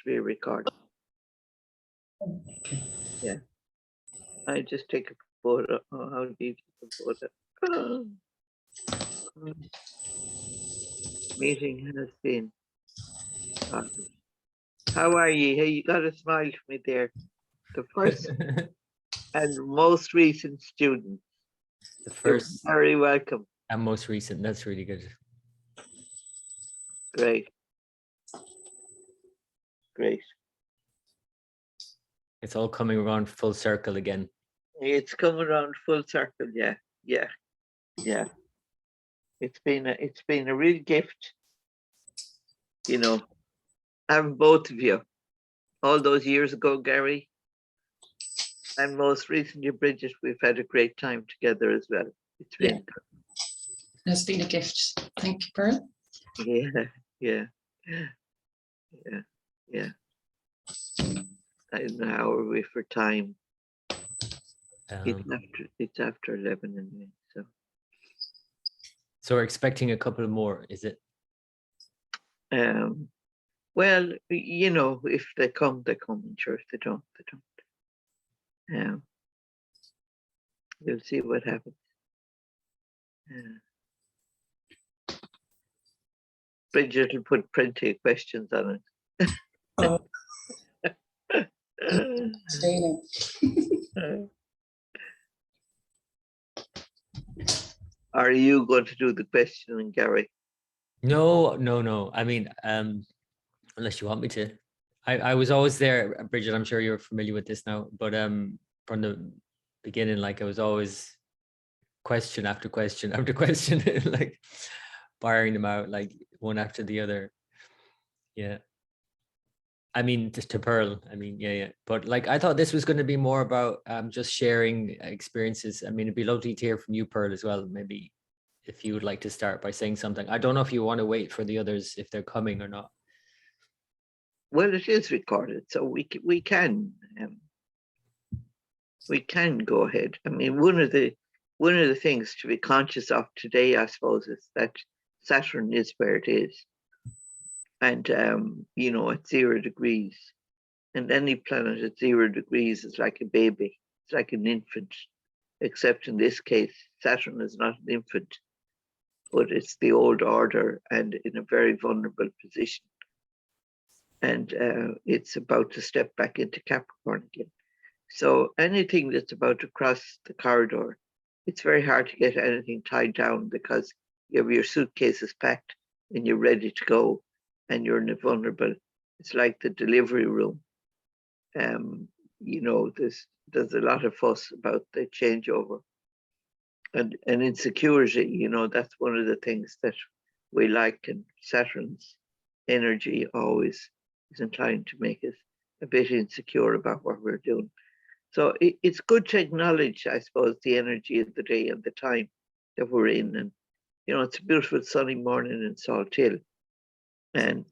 to be recorded. Okay. Yeah. I just take a photo. Oh, how do you take a photo? Oh. Meeting has been started. How are you? Hey, you got a smile for me there. The first and most recent student. The You're first very welcome. and most recent. That's really good. Great. Great. It's all coming around full circle again. It's coming around full circle. Yeah. Yeah. Yeah. It's been a real gift, you know, having both of you. All those years ago, Gary, and most recently, Bridget, we've had a great time together as well. It's been It's been a gift. Thank you, Pearl. yeah, yeah, yeah, yeah. I don't know how are we for time. It's after 11 anyway. So we're expecting a couple more, is it? Well, you know, if they come, they come. And sure, if they don't, they don't. We'll see what happens. Bridget will put plenty of questions on it. Oh, Are you going to do the questioning, Gary? No. I mean, unless you want me to. I was always there, Bridget. I'm sure you're familiar with this now, but from the beginning, like I was always question after question after question, like firing them out like one after the other. Yeah. I mean, just to Pearl. I mean, yeah. But like, I thought this was going to be more about just sharing experiences. I mean, it'd be lovely to hear from you, Pearl, as well. Maybe if you would like to start by saying something. I don't know if you want to wait for the others if they're coming or not. Well, it is recorded, so we can go ahead. I mean, one of the things to be conscious of today, I suppose, is that Saturn is where it is, and you know, at 0 degrees, and any planet at 0 degrees is like a baby. It's like an infant, except in this case, Saturn is not an infant, but it's the old order and in a very vulnerable position. And it's about to step back into Capricorn again. So anything that's about to cross the corridor, it's very hard to get anything tied down because you have your suitcases packed and you're ready to go and you're in a vulnerable, it's like the delivery room. You know, there's a lot of fuss about the changeover. And insecurity, you know, that's one of the things that we like, and Saturn's energy always is inclined to make us a bit insecure about what we're doing. So it's good to acknowledge, I suppose, the energy of the day and the time that we're in. And, you know, it's a beautiful sunny morning in Salt Hill. And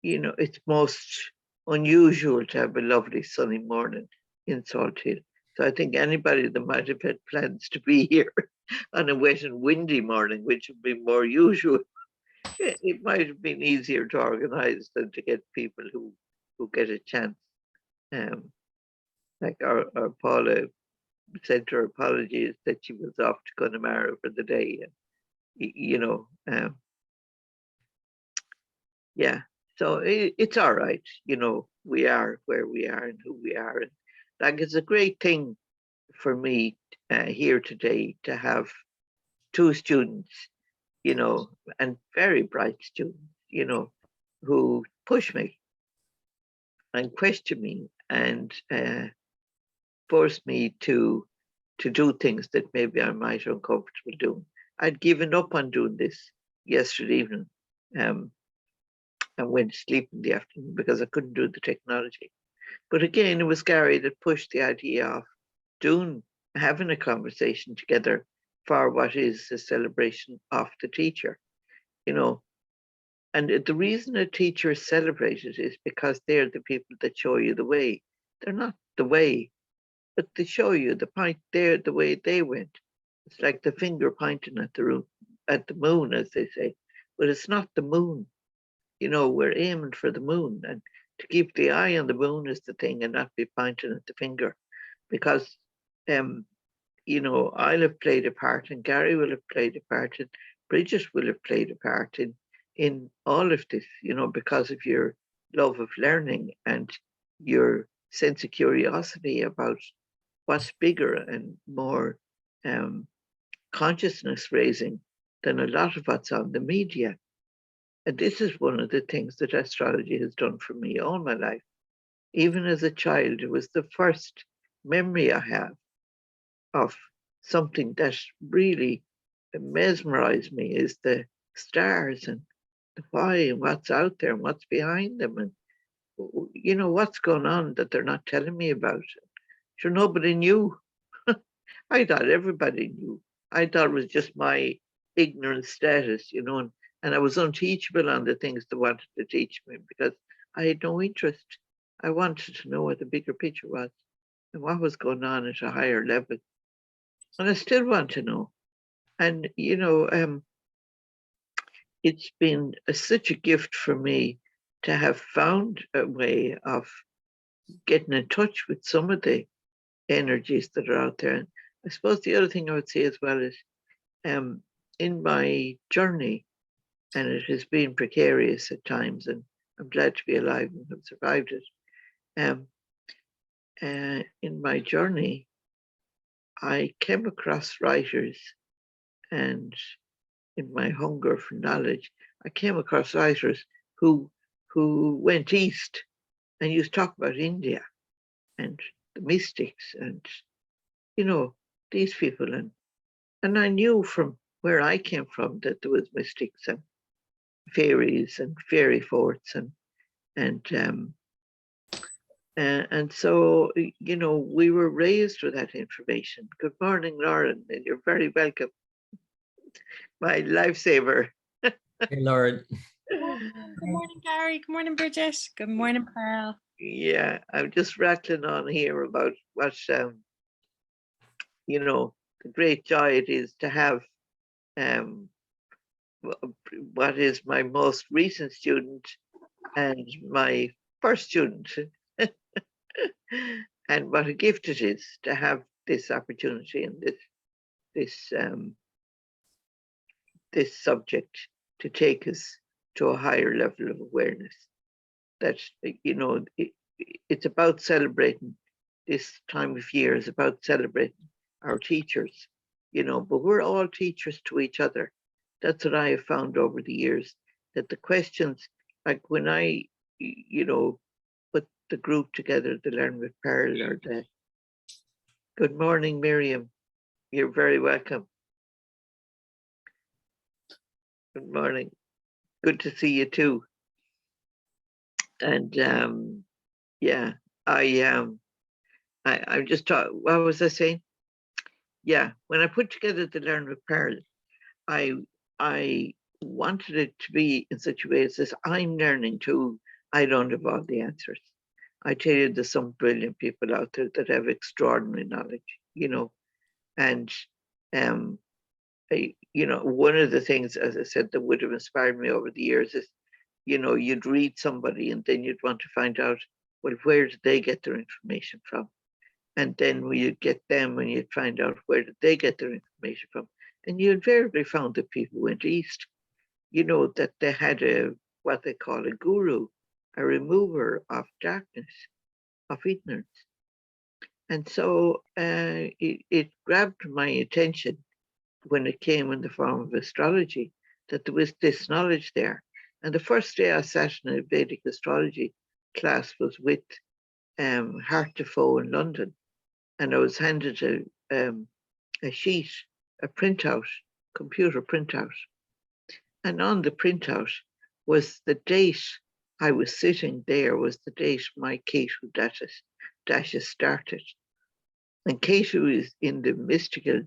you know, it's most unusual to have a lovely sunny morning in Salt Hill. So I think anybody that might have had plans to be here on a wet and windy morning, which would be more usual, it might have been easier to organize than to get people who get a chance. Like our Paula sent her apologies that she was off to Connemara for the day. And, you know, yeah. So it's all right. You know, we are where we are and who we are. And like, it's a great thing for me here today to have 2 students, you know, and very bright students, you know, who push me and question me and force me to do things that maybe I might be uncomfortable doing. I'd given up on doing this yesterday evening and went to sleep in the afternoon because I couldn't do the technology. But again, it was Gary that pushed the idea of having a conversation together for what is a celebration of the teacher, you know. And the reason a teacher is celebrated is because they're the people that show you the way. They're not the way, but they show you the point. They're the way they went. It's like the finger pointing at the moon, as they say, but it's not the moon. we're aiming for the moon, and to keep the eye on the moon is the thing, and not be pointing at the finger, because I'll have played a part, and Gary will have played a part, and Bridget will have played a part in all of this, because of your love of learning and your sense of curiosity about what's bigger and more consciousness raising than a lot of what's on the media. And this is one of the things that astrology has done for me all my life. Even as a child, it was the first memory I have of something that really mesmerized me, is the stars and the why and what's out there and what's behind them, and what's going on that they're not telling me about. Sure, nobody knew. I thought everybody knew. I thought it was just my ignorant status, and I was unteachable on the things they wanted to teach me because I had no interest. I wanted to know what the bigger picture was and what was going on at a higher level. And I still want to know. And, it's been such a gift for me to have found a way of getting in touch with some of the energies that are out there. And I suppose the other thing I would say as well is in my journey, and it has been precarious at times, and I'm glad to be alive and have survived it. In my journey, I came across writers, and in my hunger for knowledge, I came across writers who went east and used to talk about India and the mystics and these people, and I knew from where I came from that there was mystics and fairies and fairy forts and so we were raised with that information. Good morning, Lauren, and you're very welcome, my lifesaver. Hey, Lauren. Good morning, Gary. Good morning, Bridget. Good morning, Pearl. Yeah, I'm just rattling on here about what the great joy it is to have what is my most recent student and my first student, and what a gift it is to have this opportunity and this subject to take us to a higher level of awareness. That it's about celebrating this time of year, is about celebrating our teachers, but we're all teachers to each other. That's what I have found over the years, that the questions, like when I, put the group together, the Learn with Pearl, or the Good Morning, Miriam, you're very welcome. Good morning. Good to see you too. And yeah, I'm just talking, what was I saying? Yeah, when I put together the Learn with Pearl, I wanted it to be in such a way as this: I'm learning too. I don't have all the answers. I tell you, there's some brilliant people out there that have extraordinary knowledge, and one of the things, as I said, that would have inspired me over the years is, you'd read somebody and then you'd want to find out, well, where did they get their information from? And then you'd get them and you'd find out where did they get their information from. And you invariably found that people went east, that they had what they call a guru, a remover of darkness, of ignorance. And so it grabbed my attention when it came in the form of astrology, that there was this knowledge there. And the first day I sat in a Vedic astrology class was with Hart Defoe in London. And I was handed a sheet, a printout, computer printout. And on the printout was the date I was sitting there, was the date my Ketu dashes started. And Ketu is in the mystical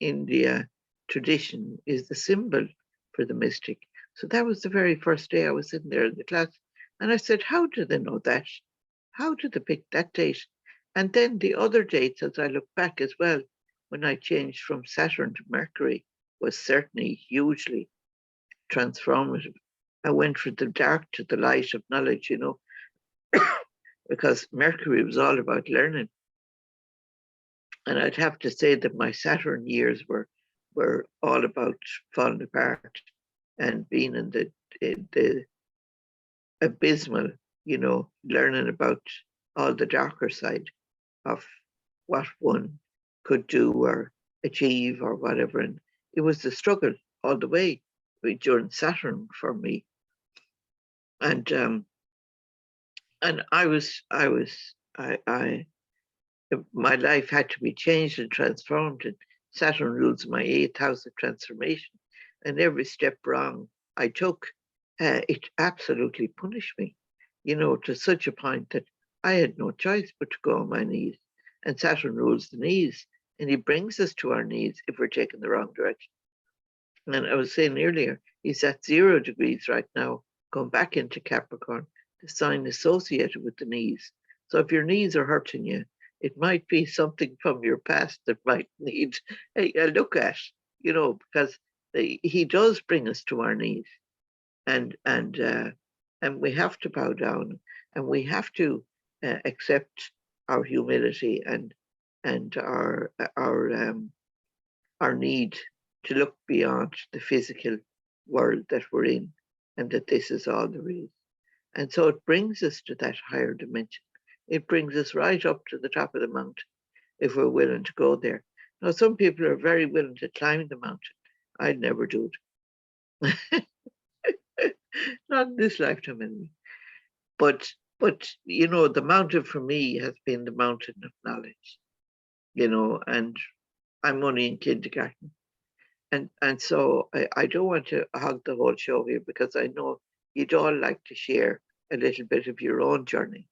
India tradition, is the symbol for the mystic. So that was the very first day I was sitting there in the class. And I said, how do they know that? How did they pick that date? And then the other dates, as I look back as well, when I changed from Saturn to Mercury, was certainly hugely transformative. I went from the dark to the light of knowledge, you know, because Mercury was all about learning. And I'd have to say that my Saturn years were all about falling apart and being in the abysmal, you know, learning about all the darker side of what one could do or achieve or whatever. And it was the struggle all the way during Saturn for me. And my life had to be changed and transformed. And Saturn rules my 8th house of transformation. And every step wrong I took, it absolutely punished me, you know, to such a point that I had no choice but to go on my knees. And Saturn rules the knees, and he brings us to our knees if we're taking the wrong direction. And I was saying earlier, he's at 0 degrees right now, going back into Capricorn, the sign associated with the knees. So if your knees are hurting you, it might be something from your past that might need a look at, you know, because he does bring us to our knees, and we have to bow down, and we have to accept our humility and our need to look beyond the physical world that we're in, and that this is all there is. And so it brings us to that higher dimension. It brings us right up to the top of the mountain if we're willing to go there. Now, some people are very willing to climb the mountain. I'd never do it. Not in this lifetime anyway. But you know, the mountain for me has been the mountain of knowledge, you know, and I'm only in kindergarten. And so I don't want to hog the whole show here, because I know you'd all like to share a little bit of your own journey.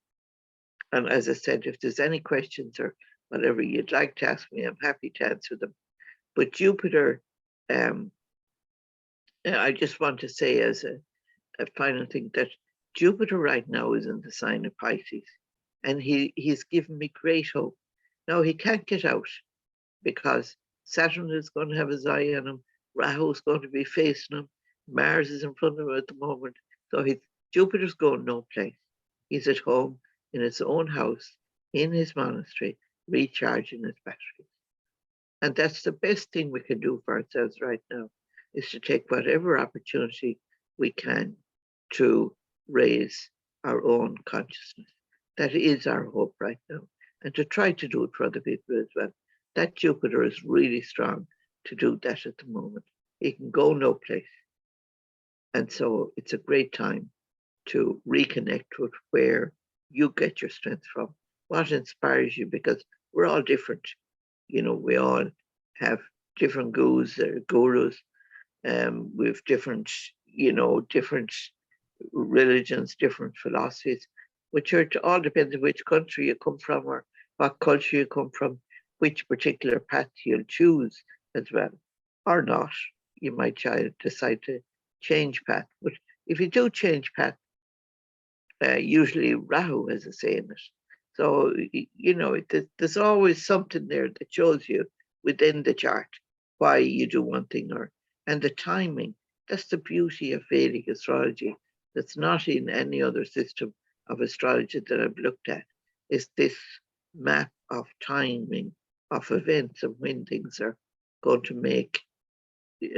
And as I said, if there's any questions or whatever you'd like to ask me, I'm happy to answer them. But Jupiter, I just want to say as a final thing that Jupiter right now is in the sign of Pisces, and he's given me great hope. Now, he can't get out because Saturn is going to have his eye on him, Rahu is going to be facing him, Mars is in front of him at the moment. So Jupiter's going no place. He's at home in his own house, in his monastery, recharging his batteries. And that's the best thing we can do for ourselves right now, is to take whatever opportunity we can to raise our own consciousness. That is our hope right now. And to try to do it for other people as well. That Jupiter is really strong to do that at the moment. He can go no place. And so it's a great time to reconnect with where you get your strength from, what inspires you, because we're all different. You know, we all have different gurus, with different, you know, different religions, different philosophies, which all depends on which country you come from or what culture you come from, which particular path you'll choose as well, or not. You might decide to change path. But if you do change path, usually Rahu has a say in it. So, you know, there's always something there that shows you within the chart why you do one thing and the timing. That's the beauty of Vedic astrology. That's not in any other system of astrology that I've looked at. Is this map of timing of events and when things are going to make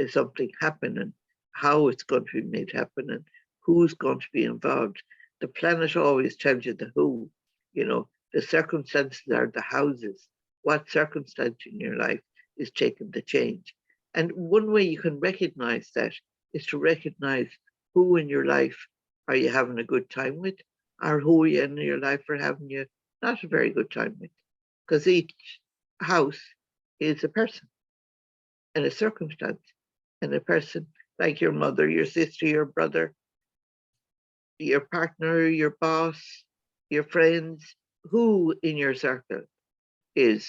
something happen and how it's going to be made happen and who's going to be involved. The planet always tells you the who, you know, the circumstances are the houses. What circumstance in your life is taking the change? And one way you can recognize that is to recognize who in your life are you having a good time with, or who in your life are having you not a very good time with. Because each house is a person and a circumstance, and a person like your mother, your sister, your brother, your partner, your boss, your friends, who in your circle is.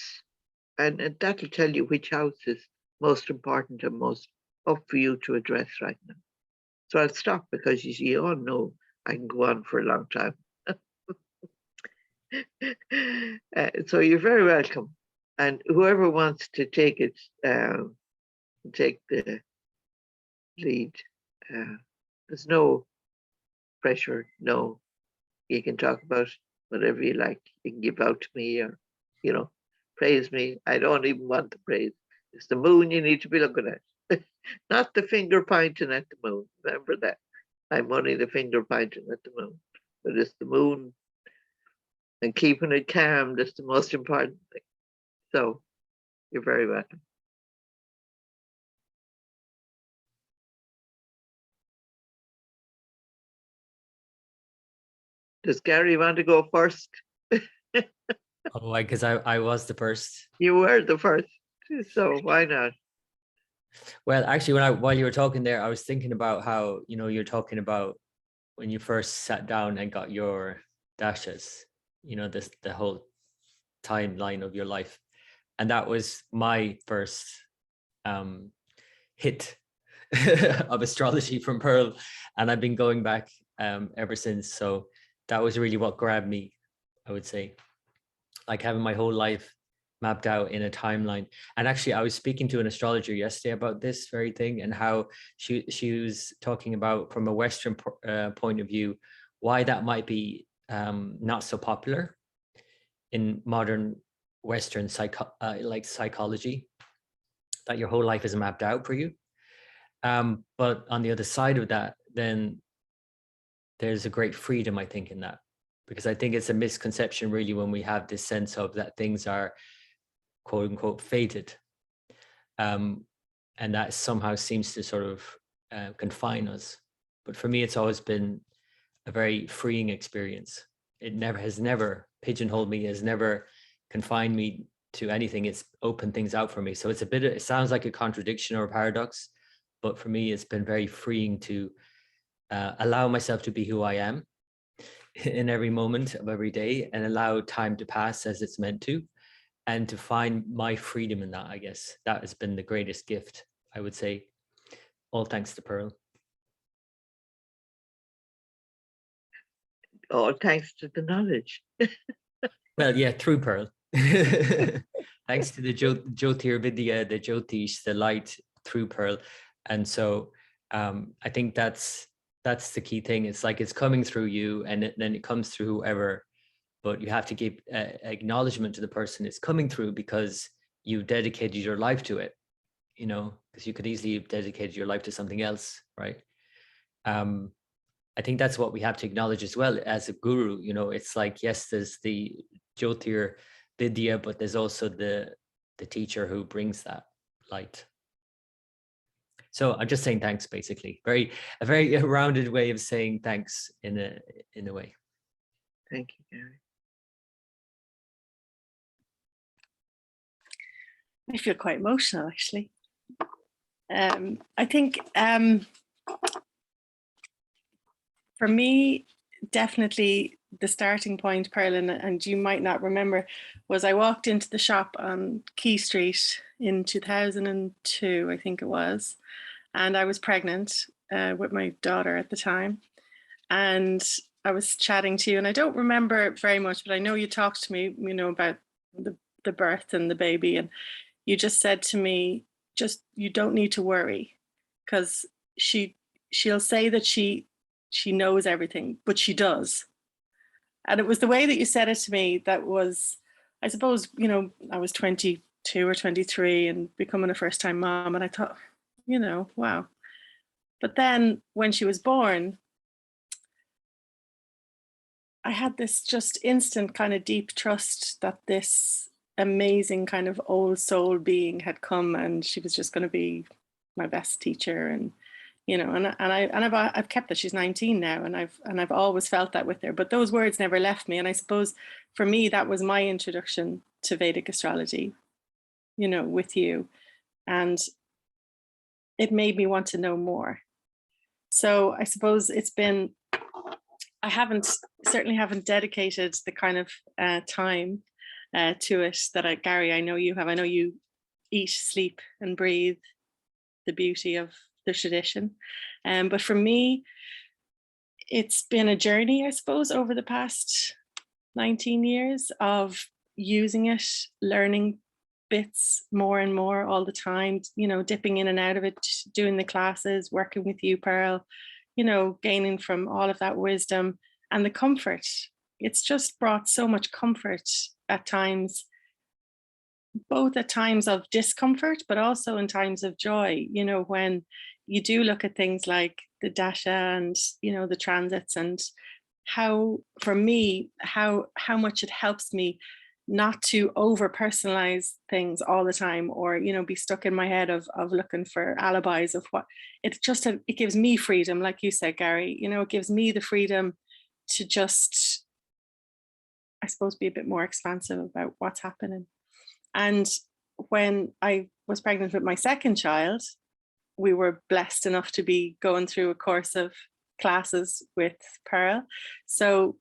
And that'll tell you which house is most important and most up for you to address right now. So I'll stop because you all know I can go on for a long time. So you're very welcome. And whoever wants to take it, take the lead. There's no pressure. No, you can talk about whatever you like. You can give out to me or, praise me. I don't even want the praise. It's the moon you need to be looking at, not the finger pointing at the moon. Remember that. I'm only the finger pointing at the moon, but it's the moon and keeping it calm. That's the most important thing. So you're very welcome. Does Gary want to go first? Oh, because I was the first. You were the first, so why not? Well, actually, while you were talking there, I was thinking about how, you're talking about when you first sat down and got your dashes, the whole timeline of your life. And that was my first hit of astrology from Pearl. And I've been going back ever since. So that was really what grabbed me, I would say. Like having my whole life mapped out in a timeline. And actually, I was speaking to an astrologer yesterday about this very thing and how she was talking about, from a Western point of view, why that might be not so popular in modern Western psychology, that your whole life is mapped out for you. But on the other side of that, then there's a great freedom, I think, in that, because I think it's a misconception really when we have this sense of that things are quote unquote fated, and that somehow seems to sort of confine us. But for me, it's always been a very freeing experience. It has never pigeonholed me, has never confined me to anything. It's opened things out for me. So it sounds like a contradiction or a paradox, but for me, it's been very freeing to allow myself to be who I am in every moment of every day and allow time to pass as it's meant to, and to find my freedom in that. I guess that has been the greatest gift, I would say, all thanks to Pearl. All thanks to the knowledge. Well, yeah, through Pearl. Thanks to the Jyotir Vidya, the Jyotish, the light through Pearl. And so I think that's the key thing. It's like it's coming through you, and then it comes through whoever, but you have to give acknowledgement to the person it's coming through, because you dedicated your life to it, because you could easily have dedicated your life to something else, right? I think that's what we have to acknowledge as well as a guru. It's like, yes, there's the Jyotir Vidya, but there's also the teacher who brings that light. So I'm just saying thanks, basically. A very rounded way of saying thanks in a way. Thank you, Gary. I feel quite emotional, actually. I think for me, definitely the starting point, Pearl, and you might not remember, was I walked into the shop on Key Street in 2002, I think it was, and I was pregnant with my daughter at the time, and I was chatting to you, and I don't remember very much, but I know you talked to me, about the birth and the baby, and you just said to me, you don't need to worry, because she'll say that she knows everything, but she does. And it was the way that you said it to me that was, I suppose, I was 22 or 23 and becoming a first-time mom, and I thought, wow. But then when she was born, I had this just instant kind of deep trust that this amazing kind of old soul being had come, and she was just going to be my best teacher. And I've kept that. She's 19 now, and I've always felt that with her. But those words never left me. And I suppose for me, that was my introduction to Vedic astrology, with you, and it made me want to know more. So I suppose it's been, I certainly haven't dedicated the kind of time to it that Gary, I know you have. I know you eat, sleep, and breathe the beauty of the tradition. But for me, it's been a journey, I suppose, over the past 19 years of using it, learning bits more and more all the time, dipping in and out of it, doing the classes, working with you, Pearl, you know, gaining from all of that wisdom and the comfort. It's just brought so much comfort at times, both at times of discomfort, but also in times of joy, you know, when you do look at things like the dasha and, you know, the transits, and how, for me, how much it helps me not to over personalize things all the time, or, you know, be stuck in my head of looking for alibis of what it's just, it gives me freedom. Like you said, Gary, you know, it gives me the freedom to just, I suppose, be a bit more expansive about what's happening. And when I was pregnant with my second child, we were blessed enough to be going through a course of classes with Pearl. So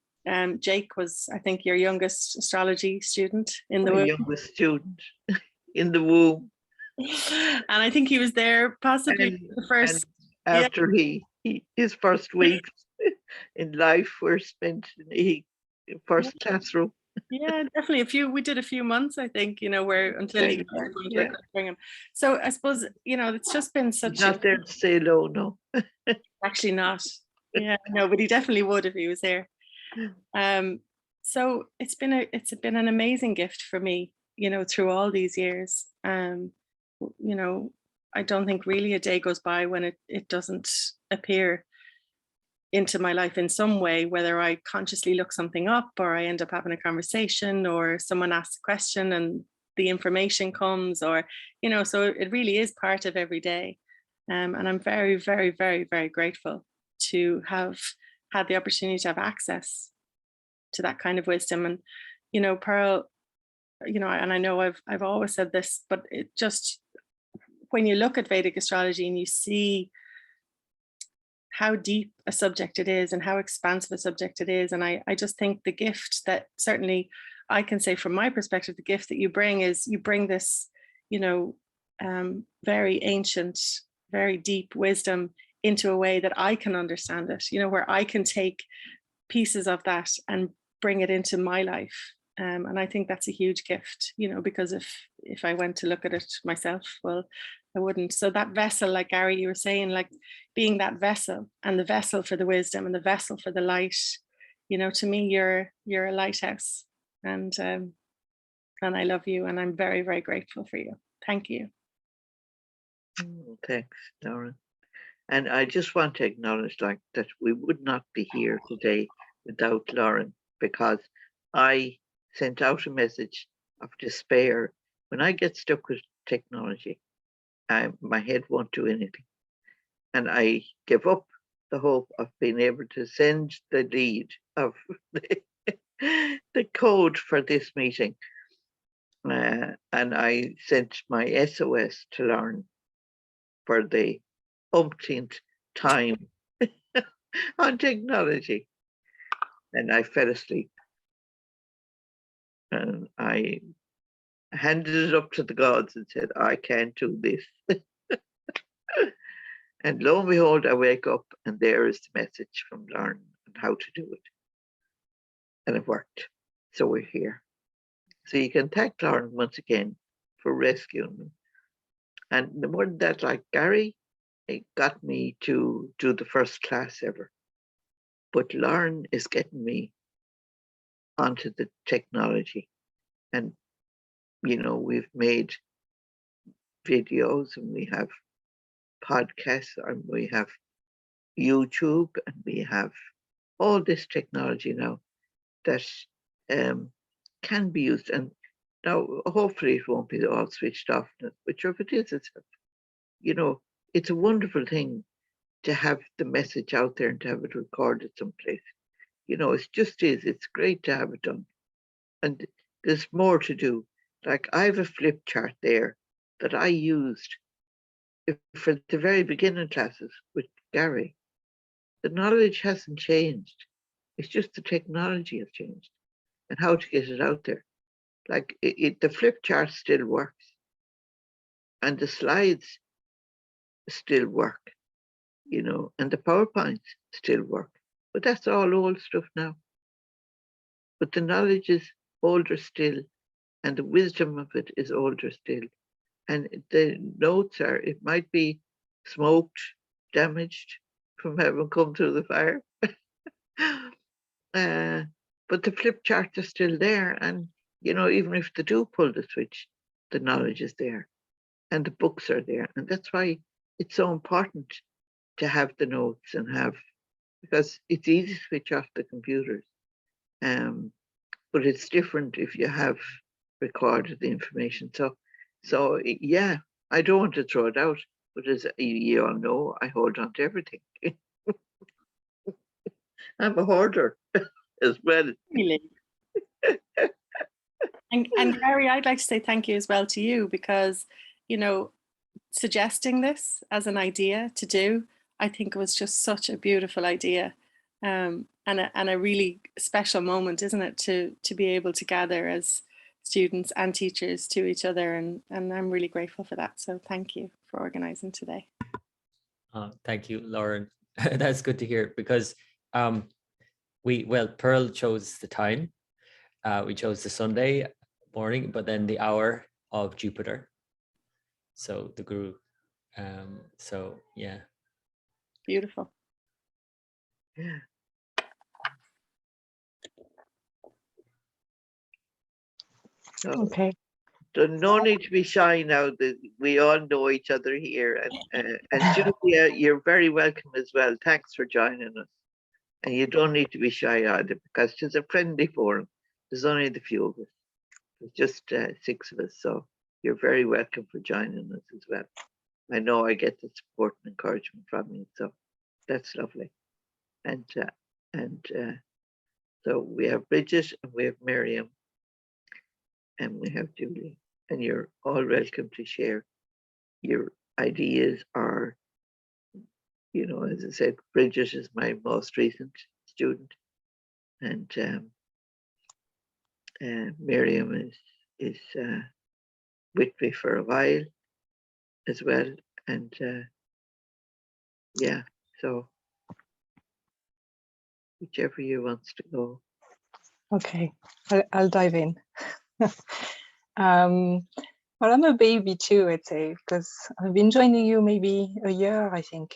Jake was, I think, your youngest astrology student in the My womb. youngest student in the womb. And I think he was there possibly And, the first. and after his first weeks in life were spent in the first classroom. Yeah, definitely. We did a few months, I think, you know, where until he was going to bring him. So I suppose, you know, it's just been such. He's not there to say low, no. Actually not. Yeah, no, but he definitely would if he was here. So it's been an amazing gift for me, you know, through all these years. You know, I don't think really a day goes by when it doesn't appear into my life in some way, whether I consciously look something up, or I end up having a conversation, or someone asks a question and the information comes, or, you know, so it really is part of every day. And I'm very, very, very, very grateful to have had the opportunity to have access to that kind of wisdom. And, you know, Pearl, you know, and I know I've always said this, but it just, when you look at Vedic astrology and you see how deep a subject it is and how expansive a subject it is, and I just think the gift that, certainly I can say from my perspective, the gift that you bring is, you bring this, you know, very ancient, very deep wisdom into a way that I can understand it, you know, where I can take pieces of that and bring it into my life. And I think that's a huge gift, you know, because if I went to look at it myself, well, I wouldn't. So that vessel, like Gary, you were saying, like being that vessel, and the vessel for the wisdom and the vessel for the light, you know, to me, you're a lighthouse, and I love you, and I'm very, very grateful for you. Thank you. Thanks, Lauren. And I just want to acknowledge, like, that we would not be here today without Lauren, because I sent out a message of despair. When I get stuck with technology, my head won't do anything. And I give up the hope of being able to send the lead of the code for this meeting. And I sent my SOS to Lauren for the umpteenth time on technology. And I fell asleep. And I handed it up to the gods and said, I can't do this. And lo and behold, I wake up and there is the message from Lauren on how to do it. And it worked. So we're here. So you can thank Lauren once again for rescuing me. And the more than that, like Gary, it got me to do the first class ever. But Lauren is getting me onto the technology. And, you know, we've made videos, and we have podcasts, and we have YouTube, and we have all this technology now that can be used. And now, hopefully, it won't be all switched off, but if it is, it's, you know, it's a wonderful thing to have the message out there and to have it recorded someplace. You know, it's great to have it done. And there's more to do. Like, I have a flip chart there that I used for the very beginning classes with Gary. The knowledge hasn't changed. It's just the technology has changed and how to get it out there. Like, the flip chart still works, and the slides still work, you know, and the PowerPoints still work. But that's all old stuff now. But the knowledge is older still, and the wisdom of it is older still. And the notes are, it might be smoked, damaged, from heaven come through the fire. But the flip charts are still there. And, you know, even if they do pull the switch, the knowledge is there and the books are there. And that's why it's so important to have the notes and have, because it's easy to switch off the computers. But it's different if you have recorded the information. So yeah, I don't want to throw it out, but as you all know, I hold on to everything. I'm a hoarder as well. Really. And Gary, I'd like to say thank you as well to you, because, you know, suggesting this as an idea to do, I think it was just such a beautiful idea, and a really special moment, isn't it, to be able to gather as students and teachers to each other, and I'm really grateful for that. So thank you for organising today. Thank you, Lauren. That's good to hear, because Pearl chose the time. We chose the Sunday morning, but then the hour of Jupiter. So the Guru. So yeah. Beautiful. Yeah. So, Okay. no need to be shy now that we all know each other here. And Julia, you're very welcome as well. Thanks for joining us. And you don't need to be shy either, because it's a friendly forum. There's only the few of us. There's just 6 of us. So you're very welcome for joining us as well. I know I get the support and encouragement from you. So that's lovely. And so we have Bridget and we have Miriam and we have Julie, and you're all welcome to share your ideas, or, you know, as I said, Bridget is my most recent student, and Miriam is with me for a while as well, and yeah, so whichever you wants to go. Okay, I'll dive in. Well, I'm a baby too, I'd say, because I've been joining you maybe a year, I think,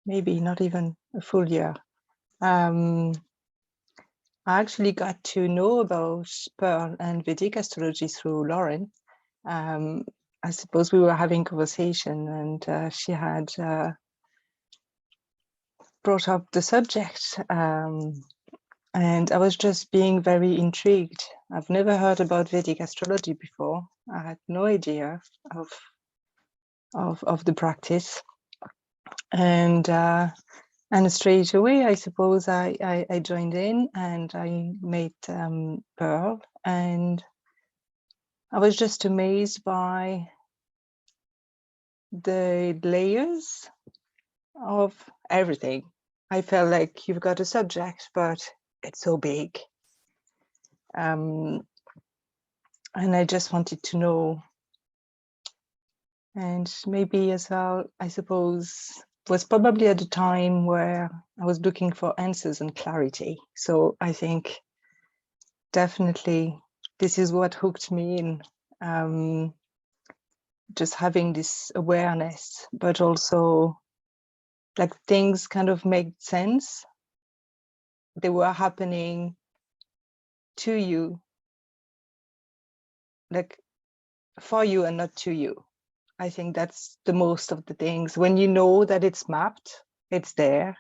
maybe not even a full year. I actually got to know about Pearl and Vedic astrology through Lauren. I suppose we were having conversation, and she had brought up the subject, and I was just being very intrigued. I've never heard about Vedic astrology before. I had no idea of the practice, and straight away, I suppose I joined in and I met Pearl, and I was just amazed by the layers of everything. I felt like you've got a subject, but it's so big. And I just wanted to know, and maybe as well, I suppose, was probably at a time where I was looking for answers and clarity. So I think definitely this is what hooked me in, just having this awareness, but also like things kind of made sense. They were happening to you, like for you and not to you. I think that's the most of the things. When you know that it's mapped, it's there.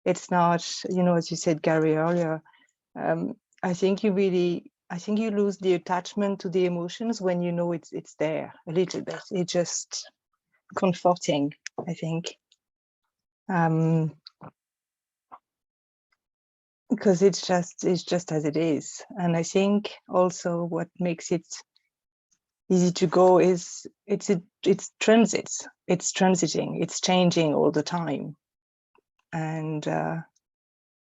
It's not, you know, as you said, Gary, earlier, I think you lose the attachment to the emotions when you know it's there a little bit. It's just comforting, I think. Because it's just as it is. And I think also what makes it easy to go is it's transits, it's transiting, it's changing all the time. And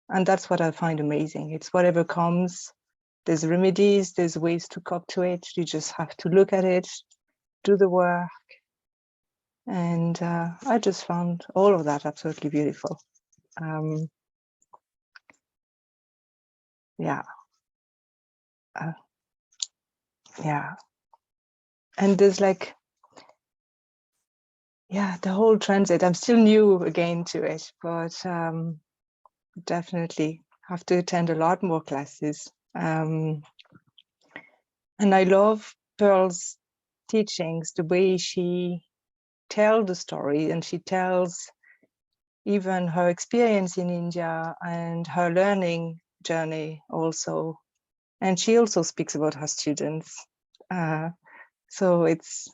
that's what I find amazing. It's whatever comes, there's remedies, there's ways to cope to it. You just have to look at it, do the work. And I just found all of that absolutely beautiful. Yeah. Yeah. And there's like, yeah, the whole transit. I'm still new again to it, but definitely have to attend a lot more classes. And I love Pearl's teachings, the way she tells the story, and she tells even her experience in India and her learning journey also. And she also speaks about her students. So it's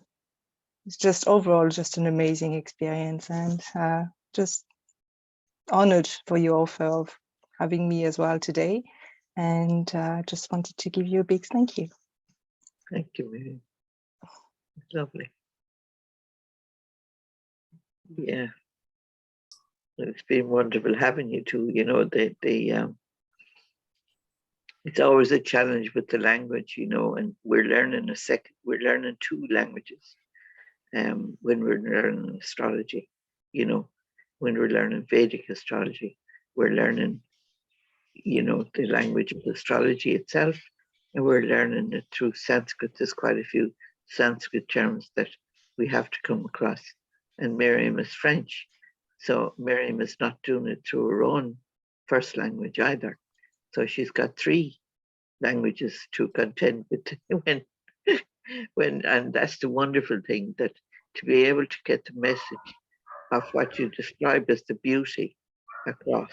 just overall just an amazing experience, and just honored for your offer of having me as well today. And just wanted to give you a big thank you. Thank you, Mary. It's lovely. Yeah. It's been wonderful having you too. You know, it's always a challenge with the language, you know, and we're learning two languages when we're learning astrology, you know, when we're learning Vedic astrology, we're learning, you know, the language of astrology itself, and we're learning it through Sanskrit. There's quite a few Sanskrit terms that we have to come across. And Miriam is French, so Miriam is not doing it through her own first language either. So she's got three languages to contend with and that's the wonderful thing, that to be able to get the message of what you describe as the beauty across.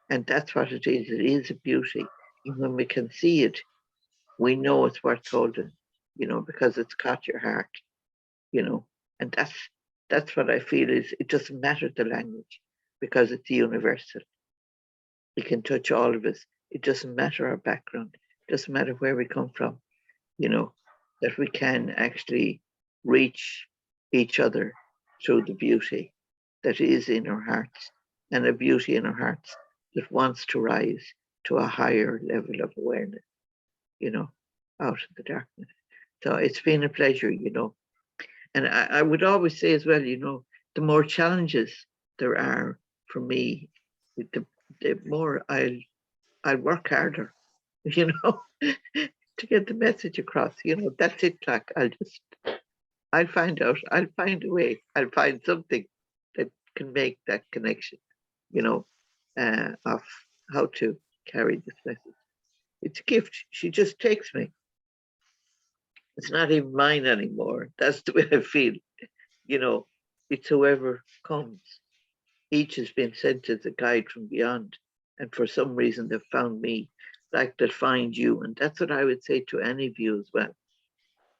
And that's what it is a beauty. And when we can see it, we know it's worth holding, you know, because it's caught your heart, you know. And that's what I feel is, it doesn't matter the language, because it's universal. It can touch all of us. It doesn't matter our background. It doesn't matter where we come from, you know, that we can actually reach each other through the beauty that is in our hearts, and a beauty in our hearts that wants to rise to a higher level of awareness, you know, out of the darkness. So it's been a pleasure, you know. And I would always say as well, you know, the more challenges there are for me, the more I'll work harder, you know, to get the message across. You know, that's it, Clark. I'll find out. I'll find a way. I'll find something that can make that connection, you know, of how to carry this message. It's a gift. She just takes me. It's not even mine anymore. That's the way I feel. You know, it's whoever comes. Each has been sent as a guide from beyond. And for some reason, they've found me, like they'll find you. And that's what I would say to any of you as well.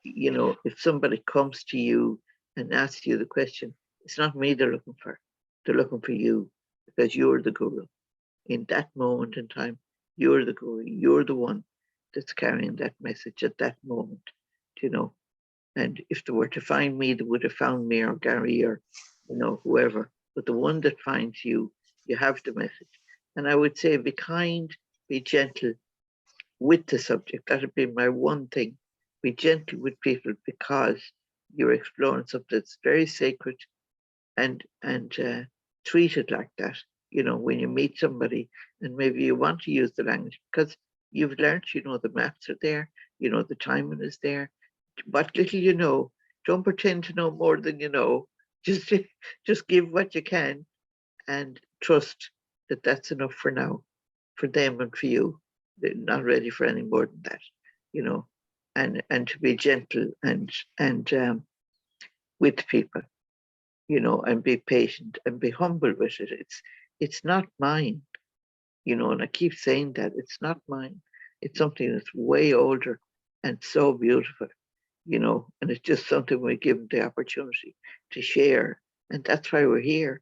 You know, if somebody comes to you and asks you the question, it's not me they're looking for. They're looking for you, because you're the guru. In that moment in time, you're the guru. You're the one that's carrying that message at that moment, you know. And if they were to find me, they would have found me, or Gary, or, you know, whoever. But the one that finds you, you have the message. And I would say, be kind, be gentle with the subject. That would be my one thing. Be gentle with people, because you're exploring something that's very sacred, and treat it like that. You know, when you meet somebody and maybe you want to use the language because you've learned, you know, the maps are there, you know, the timing is there. What little you know, don't pretend to know more than you know. Just give what you can, and trust that that's enough for now, for them and for you. They're not ready for any more than that, you know. And to be gentle and with people, you know, and be patient and be humble with it. It's not mine, you know, and I keep saying that it's not mine. It's something that's way older and so beautiful, you know, and it's just something we give them the opportunity to share. And that's why we're here,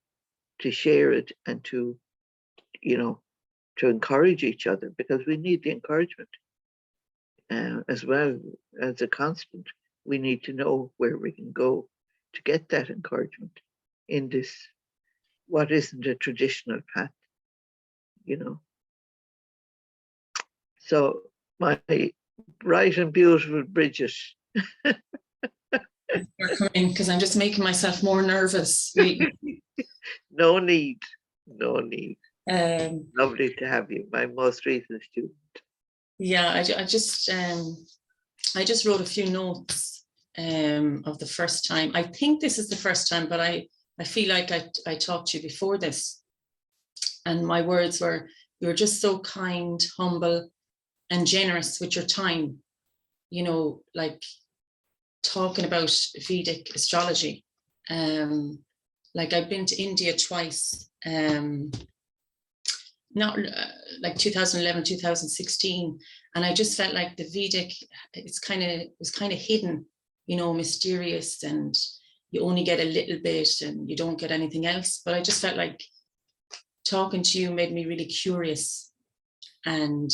to share it and to, you know, to encourage each other, because we need the encouragement as well as a constant. We need to know where we can go to get that encouragement in this, what isn't a traditional path, you know. So my bright and beautiful Bridget. We're coming, because I'm just making myself more nervous. No need. Lovely to have you, my most recent student. Yeah, I just wrote a few notes of the first time. I think this is the first time, but I I feel like I talked to you before this, and my words were, you're just so kind, humble, and generous with your time. You know, like talking about Vedic astrology. Like I've been to India twice, not like 2011, 2016, and I just felt like the Vedic, it was kind of hidden, you know, mysterious, and you only get a little bit and you don't get anything else. But I just felt like talking to you made me really curious, and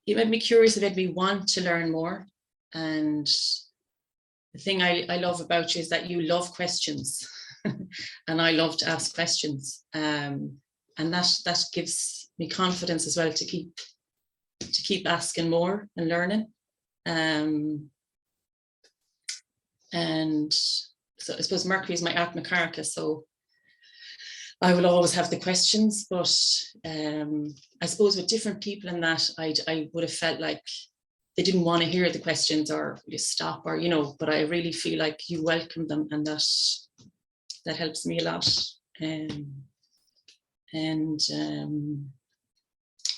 it made me curious, it made me want to learn more. And the thing I love about you is that you love questions. And I love to ask questions, and that gives me confidence as well to keep asking more and learning. And so I suppose Mercury is my Atmakaraka, so I will always have the questions. But I suppose with different people in that, I would have felt like they didn't want to hear the questions, or you stop, or, you know. But I really feel like you welcome them, and that helps me a lot. And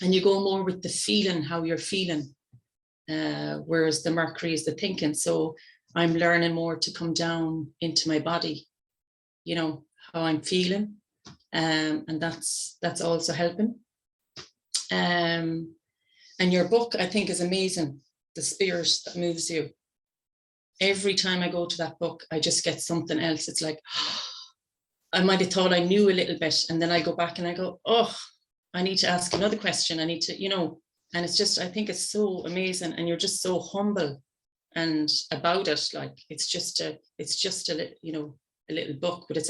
you go more with the feeling, how you're feeling, whereas the Mercury is the thinking. So I'm learning more to come down into my body, you know, how I'm feeling, and that's also helping. And your book, I think, is amazing. The spirit that moves you. Every time I go to that book, I just get something else. It's like, I might have thought I knew a little bit, and then I go back and I go, oh, I need to ask another question. I need to, you know, and it's just, I think it's so amazing, and you're just so humble and about it. Like it's just a you know, a little book, but it's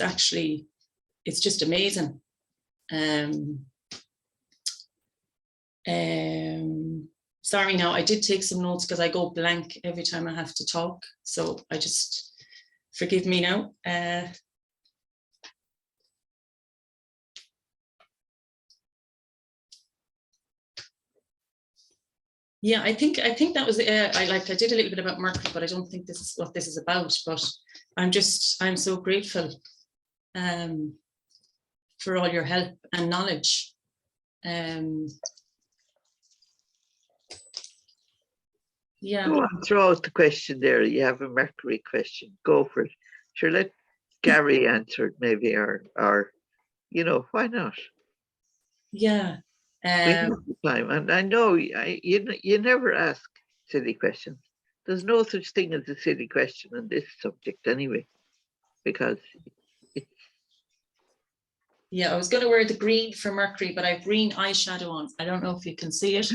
just amazing. Sorry, now I did take some notes because I go blank every time I have to talk, so I just forgive me now. Yeah, I think that was I did a little bit about Mercury, but I don't think this is what this is about. But I'm so grateful for all your help and knowledge. Yeah. Go on, throw out the question there. You have a Mercury question. Go for it. Sure, let Gary answer it maybe, or you know, why not? Yeah. We have the time, and I know you never ask silly questions. There's no such thing as a silly question on this subject anyway, because it's. Yeah, I was going to wear the green for Mercury, but I have green eyeshadow on. I don't know if you can see it.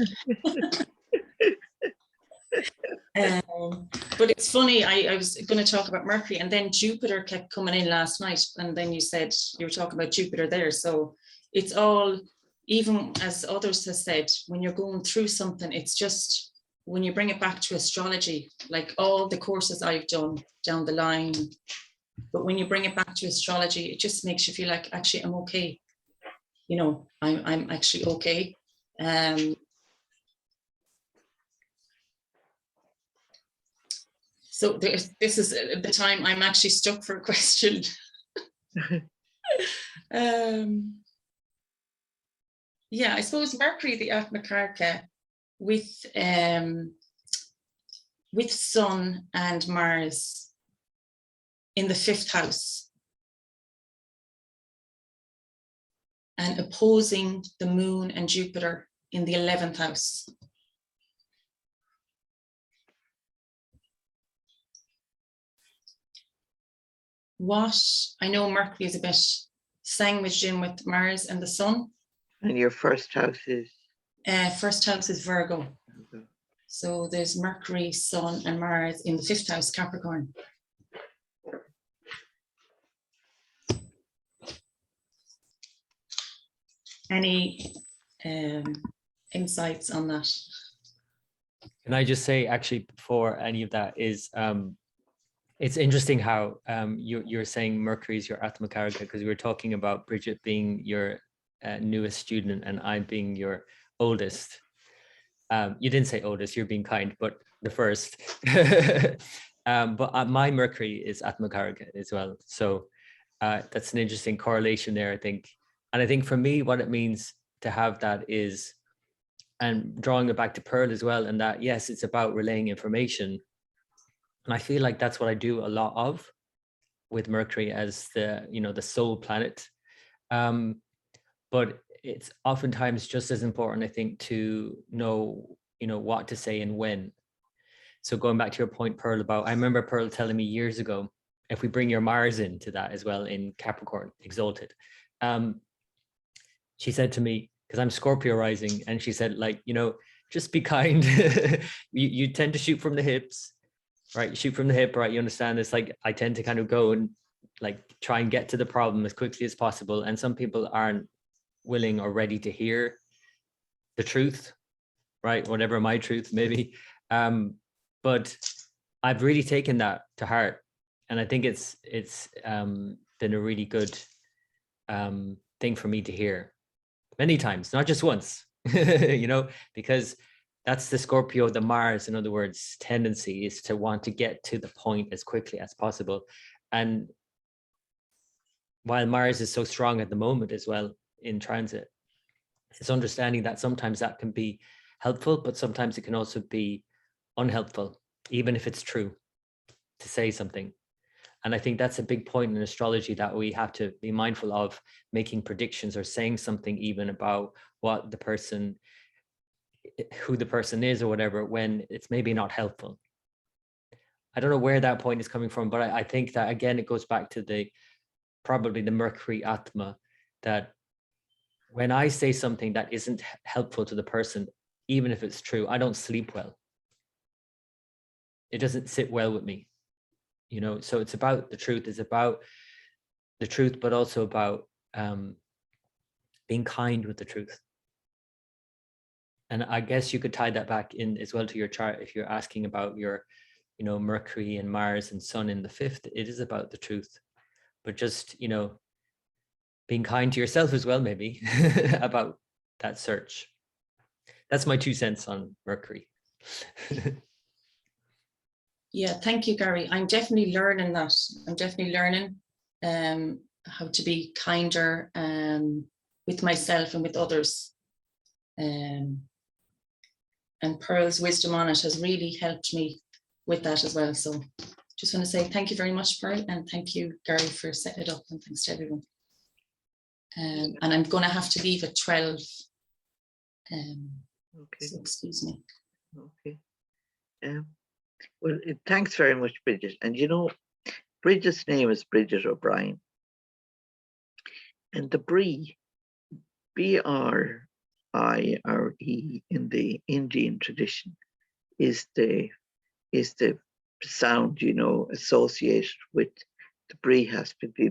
But it's funny, I was going to talk about Mercury, and then Jupiter kept coming in last night, and then you said you were talking about Jupiter there. So it's all, even as others have said, when you're going through something, it's just, when you bring it back to astrology, like all the courses I've done down the line, but when you bring it back to astrology, it just makes you feel like, actually, I'm okay. You know, I'm actually okay. So this is the time I'm actually stuck for a question. Yeah, I suppose Mercury, the Atmakaraka, with Sun and Mars in the 5th house, and opposing the Moon and Jupiter in the 11th house. What, I know Mercury is a bit sandwiched in with Mars and the Sun. And your first house is? First house is Virgo. Okay. So there's Mercury, Sun and Mars in the 5th house, Capricorn. Any insights on that? Can I just say, actually, before any of that is, it's interesting how you're saying Mercury is your Atmakaraka, because we were talking about Bridget being your newest student and I being your oldest. You didn't say oldest, you're being kind, but the first. But my Mercury is Atmakaraka as well. So that's an interesting correlation there, I think. And I think for me, what it means to have that is, and drawing it back to Pearl as well, and that, yes, it's about relaying information. And I feel like that's what I do a lot of with Mercury as the, you know, the soul planet. But it's oftentimes just as important, I think, to know, you know, what to say and when. So going back to your point, Pearl, about, I remember Pearl telling me years ago, if we bring your Mars into that as well in Capricorn, exalted, she said to me, because I'm Scorpio rising, and she said, like, you know, just be kind. you tend to shoot from the hips, right? You shoot from the hip, right? You understand? It's like, I tend to kind of go and like try and get to the problem as quickly as possible. And some people aren't willing or ready to hear the truth, right? Whatever my truth maybe. But I've really taken that to heart. And I think it's been a really good thing for me to hear many times, not just once, you know, because that's the Scorpio, the Mars, in other words, tendency is to want to get to the point as quickly as possible. And while Mars is so strong at the moment as well in transit, it's understanding that sometimes that can be helpful, but sometimes it can also be unhelpful, even if it's true, to say something. And I think that's a big point in astrology, that we have to be mindful of making predictions or saying something even about what the person, who the person is or whatever, when it's maybe not helpful. I don't know where that point is coming from, but I think that, again, it goes back to probably the Mercury Atma, that when I say something that isn't helpful to the person, even if it's true, I don't sleep well. It doesn't sit well with me, you know. So it's about the truth. It's about the truth, but also about being kind with the truth. And I guess you could tie that back in as well to your chart. If you're asking about your, you know, Mercury and Mars and Sun in the 5th, it is about the truth, but just, you know, being kind to yourself as well, maybe, about that search. That's my 2 cents on Mercury. Yeah, thank you, Gary. I'm definitely learning that. I'm definitely learning how to be kinder with myself and with others. And Pearl's wisdom on it has really helped me with that as well. So just want to say thank you very much, Pearl, and thank you, Gary, for setting it up, and thanks to everyone. And I'm going to have to leave at 12. Okay. So excuse me. Okay. Well, thanks very much, Bridget. And you know, Bridget's name is Bridget O'Brien. And the Bree, B-R-I-R-E, in the Indian tradition is the sound, you know, associated with the Bree has to be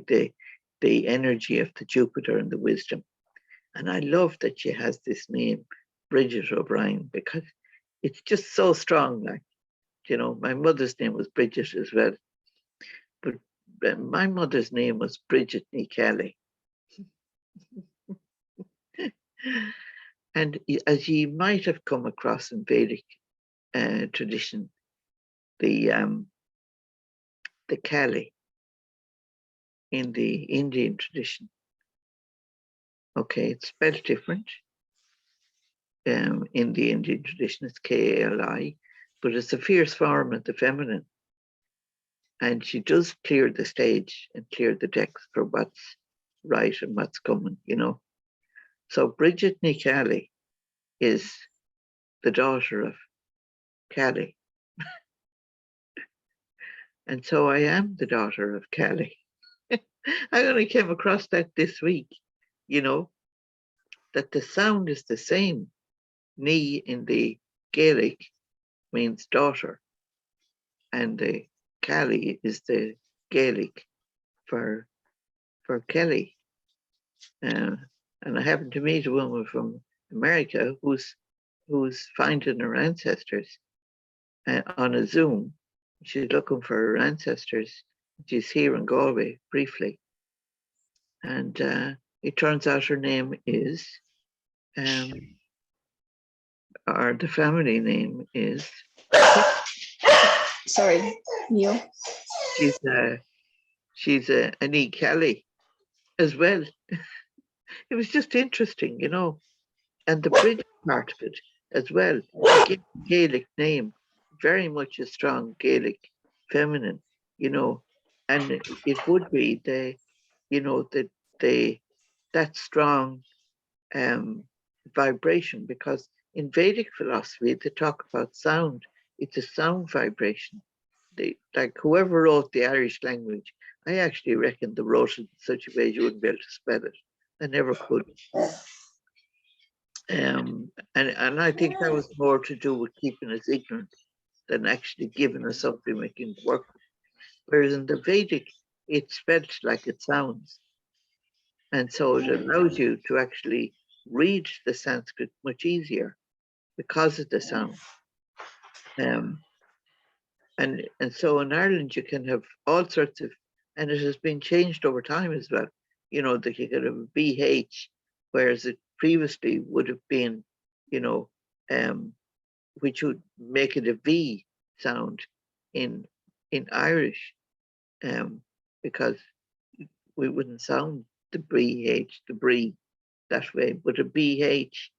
the energy of the Jupiter and the wisdom. And I love that she has this name, Bridget O'Brien, because it's just so strong. Like, you know, my mother's name was Bridget as well, but my mother's name was Bridget Kelly. And as you might have come across in Vedic tradition, the Kali in the Indian tradition, okay, it's spelled different. In the Indian tradition, it's K-A-L-I, but it's a fierce form of the feminine. And she does clear the stage and clear the decks for what's right and what's coming, you know. So Bridget Kelly is the daughter of Kelly. And so I am the daughter of Kelly. I only came across that this week, you know, that the sound is the same. Ni in the Gaelic means daughter, and the Kelly is the Gaelic for Kelly. And I happened to meet a woman from America who's finding her ancestors on a Zoom. She's looking for her ancestors. She's here in Galway briefly, and it turns out her name is, or the family name is Sorry, you. She's an E. Kelly as well. It was just interesting, you know, and the British part of it as well. Gaelic name, very much a strong Gaelic feminine, you know, and it would be you know, that strong vibration, because in Vedic philosophy they talk about sound. It's a sound vibration. Like whoever wrote the Irish language, I actually reckon they wrote it in such a way you wouldn't be able to spell it. I never could. And I think that was more to do with keeping us ignorant than actually giving us something we can work with. Whereas in the Vedic, it's spelled like it sounds. And so it allows you to actually read the Sanskrit much easier because of the sound. And so in Ireland, you can have all sorts of, and it has been changed over time as well. You know, that you could have a BH, whereas it previously would have been, you know, which would make it a V sound in Irish, because we wouldn't sound the BH, the brie, that way, but a BH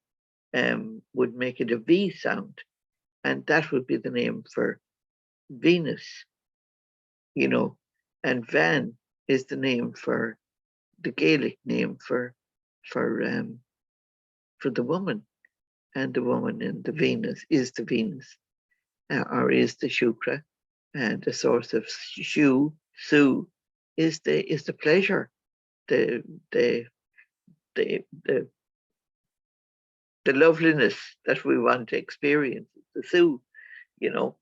would make it a V sound, and that would be the name for Venus, you know, and Van is the name for the Gaelic name for the woman, and the woman in the Venus is the Venus, or is the Shukra, and the source of Shu, Su, is the pleasure, the loveliness that we want to experience, the Su, you know,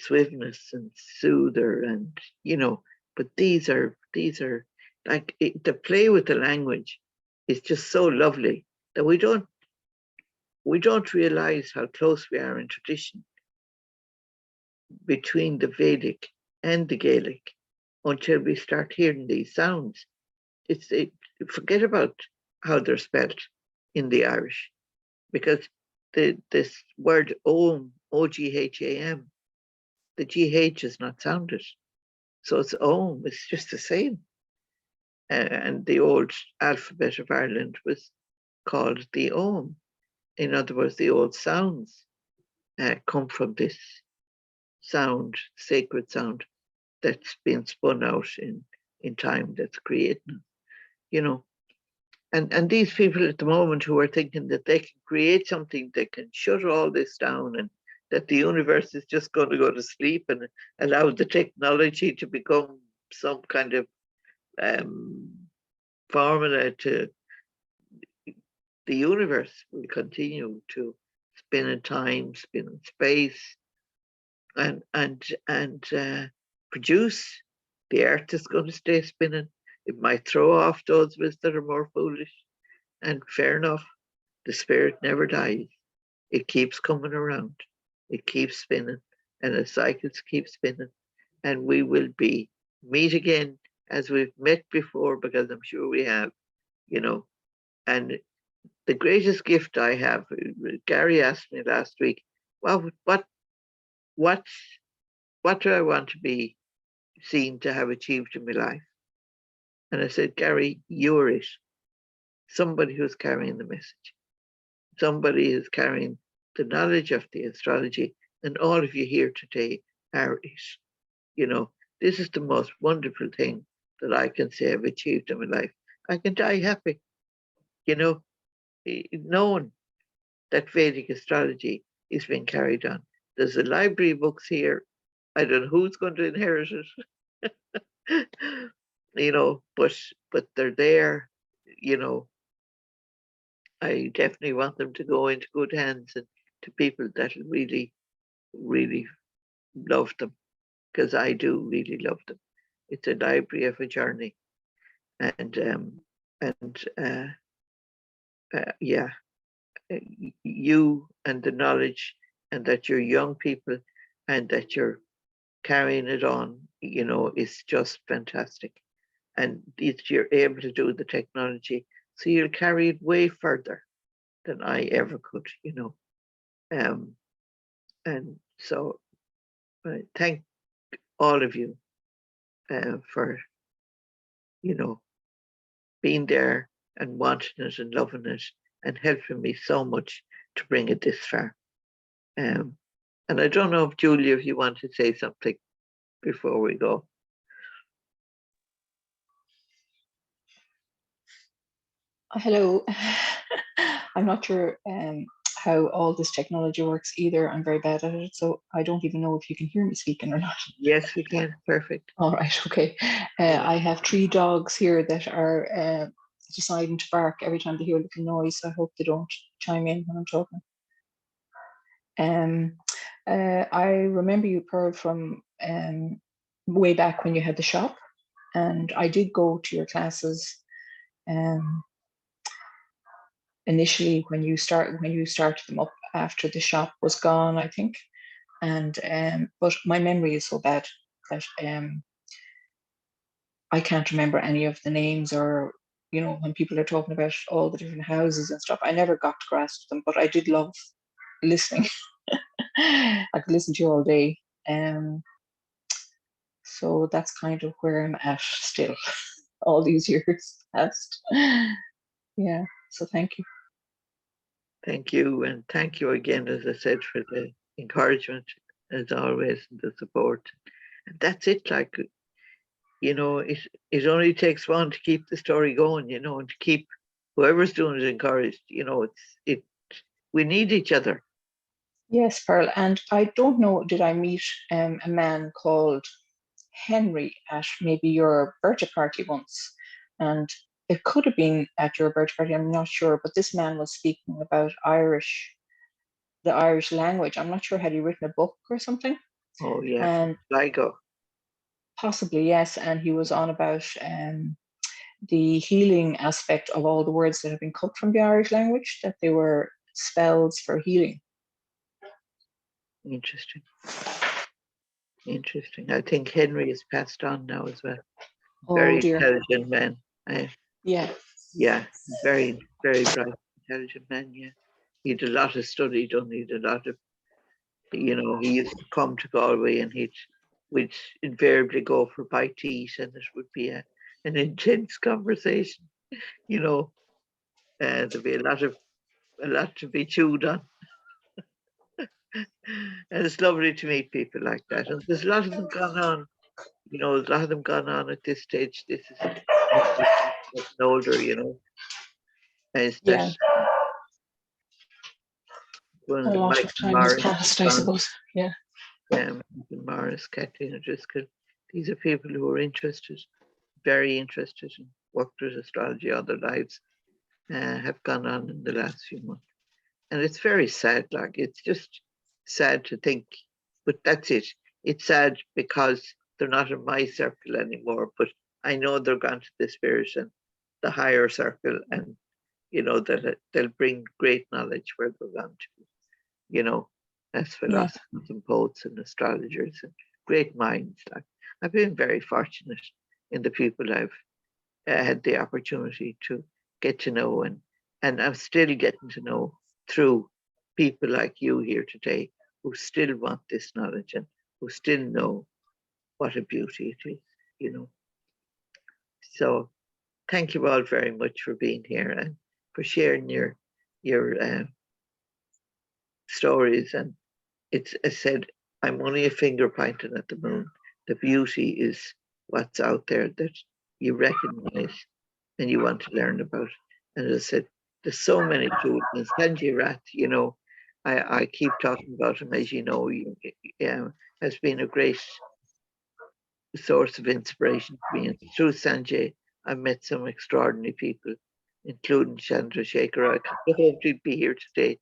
swiftness and soother, and you know, but these are like the play with the language is just so lovely that we don't realize how close we are in tradition between the Vedic and the Gaelic until we start hearing these sounds. Forget about how they're spelled in the Irish, because this word Om, O-G-H-A-M, the GH is not sounded. So it's Om, it's just the same. And the old alphabet of Ireland was called the Om. In other words, the old sounds come from this sound, sacred sound, that's been spun out in time, that's creating, you know. And these people at the moment who are thinking that they can create something that can shut all this down, and that the universe is just going to go to sleep and allow the technology to become some kind of formula to the universe will continue to spin in time, spin in space, and produce. The earth is going to stay spinning. It might throw off those of us that are more foolish, and fair enough. The spirit never dies. It keeps coming around. It keeps spinning, and the cycles keep spinning, and we will meet again as we've met before, because I'm sure we have, you know. And the greatest gift I have, Gary asked me last week, well, what do I want to be seen to have achieved in my life? And I said, Gary, you're it. Somebody who's carrying the message. Somebody who's carrying the knowledge of the astrology, and all of you here today are it. You know, this is the most wonderful thing that I can say I've achieved in my life. I can die happy, you know, knowing that Vedic astrology is being carried on. There's a library of books here. I don't know who's going to inherit it, you know, but they're there, you know. I definitely want them to go into good hands and to people that really, really love them, because I do really love them. It's a library of a journey, and yeah, you and the knowledge, and that you're young people, and that you're carrying it on, you know, is just fantastic. And you're able to do the technology, so you'll carry it way further than I ever could, you know. And so I thank all of you for, you know, being there and wanting it and loving it and helping me so much to bring it this far. And I don't know if Julia, if you want to say something before we go. Hello. I'm not sure how all this technology works either. I'm very bad at it, so I don't even know if you can hear me speaking or not. Yes, we can. Perfect. All right, okay. I have 3 dogs here that are deciding to bark every time they hear a little noise. So I hope they don't chime in when I'm talking. I remember you, Pearl, from way back when you had the shop, and I did go to your classes initially when you started them up after the shop was gone, I think. And but my memory is so bad that I can't remember any of the names, or when people are talking about all the different houses and stuff. I never got to grasp them, but I did love listening. I could listen to you all day. So that's kind of where I'm at still, all these years past. Yeah, so thank you. Thank you. And thank you again, as I said, for the encouragement, as always, and the support. And that's it. Like, it only takes one to keep the story going, and to keep whoever's doing it encouraged. We need each other. Yes, Pearl. And I don't know, did I meet a man called Henry at maybe your birthday party once? And it could have been at your birthday party, I'm not sure, but this man was speaking about the Irish language. I'm not sure, had he written a book or something? Oh, yeah. And Sligo. possibly, yes. And he was on about the healing aspect of all the words that have been cut from the Irish language, that they were spells for healing. Interesting. I think Henry is passed on now as well. Very intelligent man. Yeah. Yeah, very, very bright, intelligent man. Yeah, he had a lot of study done. He had a lot of, he used to come to Galway, and we'd invariably go for a bite to eat, and it would be an intense conversation. There'd be a lot to be chewed on. And it's lovely to meet people like that. And there's a lot of them gone on. There's a lot of them gone on at this stage. This is getting older, And it's Yeah. One A of the lot Michael of time Morris, has passed, I suppose. Yeah. Michael Morris, Kathleen O'Driscoll. These are people who are interested, very interested, and worked with astrology all their lives, have gone on in the last few months. And it's very sad, it's just sad to think, but that's it. It's sad because they're not in my circle anymore, but I know they're gone to the spirit and the higher circle, and that they'll bring great knowledge where they're gone to, as philosophers and poets and astrologers and great minds. I've been very fortunate in the people I've had the opportunity to get to know, and I'm still getting to know through people like you here today, who still want this knowledge and who still know what a beauty it is, So thank you all very much for being here and for sharing your stories. And it's, as I said, I'm only a finger pointing at the moon. The beauty is what's out there that you recognize and you want to learn about. And as I said, there's so many tools. And Sanjay Rath, I keep talking about him, as you know, has been a great source of inspiration for me. And through Sanjay, I've met some extraordinary people, including Chandra Shekhar. I hope he'd be here today.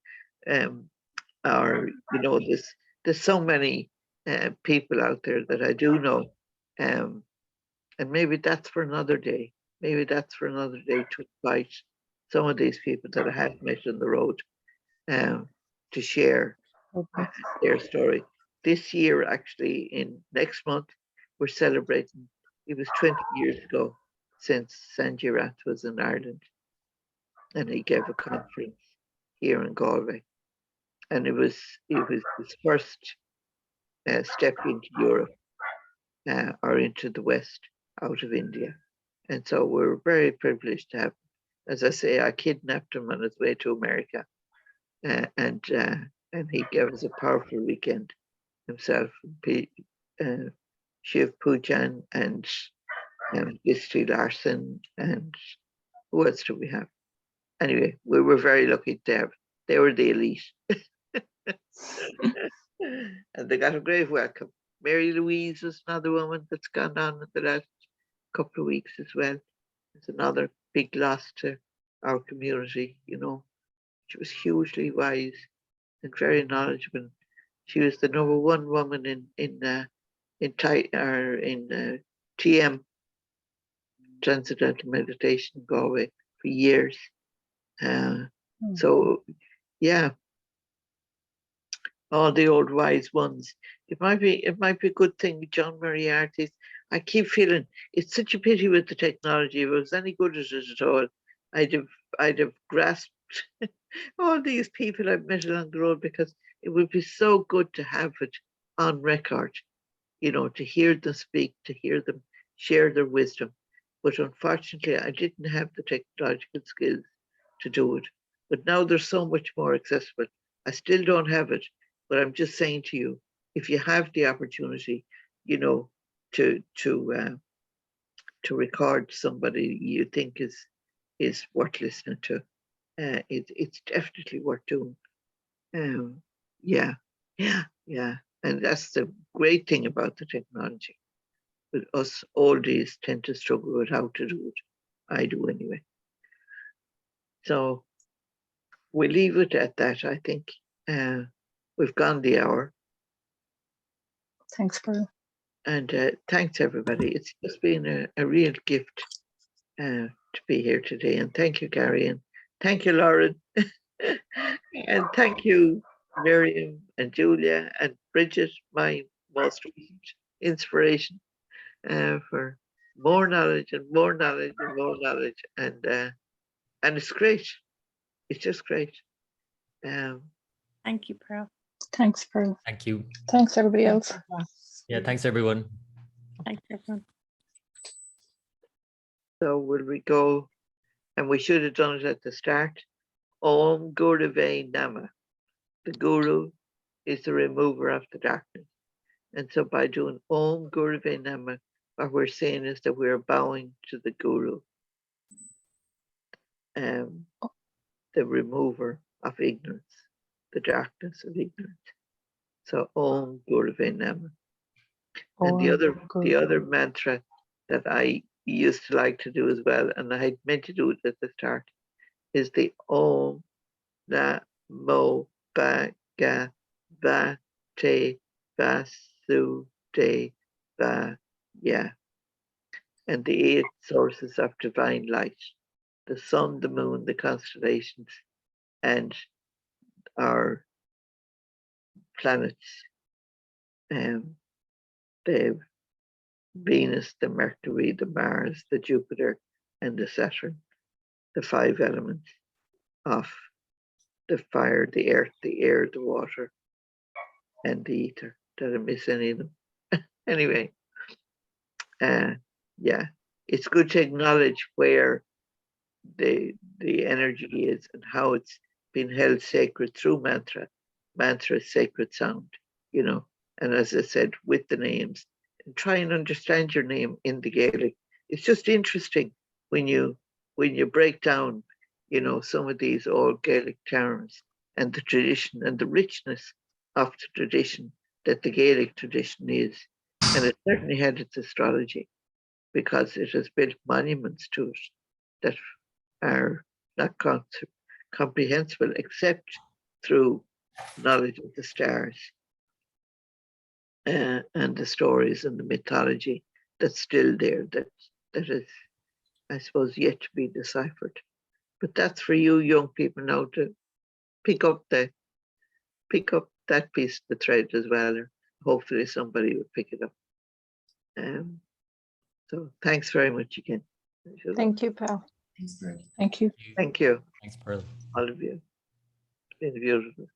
There's so many people out there that I do know. And maybe that's for another day. Maybe that's for another day to invite some of these people that I have met on the road to share their story. This year, actually, in next month, we're celebrating. It was 20 years ago since Sanjay Rath was in Ireland, and he gave a conference here in Galway, and it was his first step into Europe or into the West out of India. And so we're very privileged to have, as I say, I kidnapped him on his way to America. And he gave us a powerful weekend himself, Shiv Pujan and Gisti Larson, and who else do we have? Anyway, we were very lucky to have. They were the elite. And they got a great welcome. Mary Louise is another woman that's gone on in the last couple of weeks as well. It's another big loss to our community, you know. She was hugely wise and very knowledgeable. She was the #1 woman in TM, Transcendental Meditation in Galway, for years. So yeah, all the old wise ones. It might be a good thing with John Moriarty's. I keep feeling it's such a pity with the technology. If it was any good at it at all, I'd have grasped all these people I've met along the road, because it would be so good to have it on record, you know, to hear them speak, to hear them share their wisdom. But unfortunately, I didn't have the technological skills to do it. But now there's so much more accessible. I still don't have it, but I'm just saying to you, if you have the opportunity, you know, to record somebody you think is worth listening to, it's definitely worth doing. Yeah. And that's the great thing about the technology. But us oldies tend to struggle with how to do it. I do anyway. So we'll leave it at that. I think we've gone the hour. Thanks, Pearl. And thanks, everybody. It's just been a real gift to be here today. And thank you, Gary. And thank you, Lauren. And thank you, Miriam and Julia and Bridget, my most recent inspiration, for more knowledge and more knowledge and more knowledge. And it's great. It's just great. Thank you, Pearl. Thanks, Pearl. Thank you. Thanks, everybody else. Yeah, thanks everyone. Thanks, everyone. So will we go, and we should have done it at the start. Om Gurave Nama. The Guru is the remover of the darkness. And so by doing Om Gurave Nama, what we're saying is that we're bowing to the Guru, the remover of ignorance, the darkness of ignorance. So Om Gurave Nama. And the other mantra that I used to like to do as well, and I had meant to do it at the start, is the Om Namo Bhagavate Vasudevaya. And the 8 sources of divine light, the sun, the moon, the constellations, and our planets, the Venus, the Mercury, the Mars, the Jupiter, and the Saturn, the 5 elements of the fire, the earth, the air, the water, and the ether. Did I miss any of them? Anyway, yeah, it's good to acknowledge where the energy is and how it's been held sacred through mantra. Mantra is sacred sound, you know. And as I said, with the names, and try and understand your name in the Gaelic. It's just interesting when you break down, you know, some of these old Gaelic terms and the tradition and the richness of the tradition that the Gaelic tradition is. And it certainly had its astrology, because it has built monuments to it that are not comprehensible except through knowledge of the stars and the stories and the mythology that's still there, that is, I suppose, yet to be deciphered. But that's for you young people now to pick up that piece of the thread as well, or hopefully somebody will pick it up. So thanks very much again. Thank you, Pearl. Thanks, Pearl. Thank you. Thank you, Thanks, Pearl. all of you. It's been beautiful.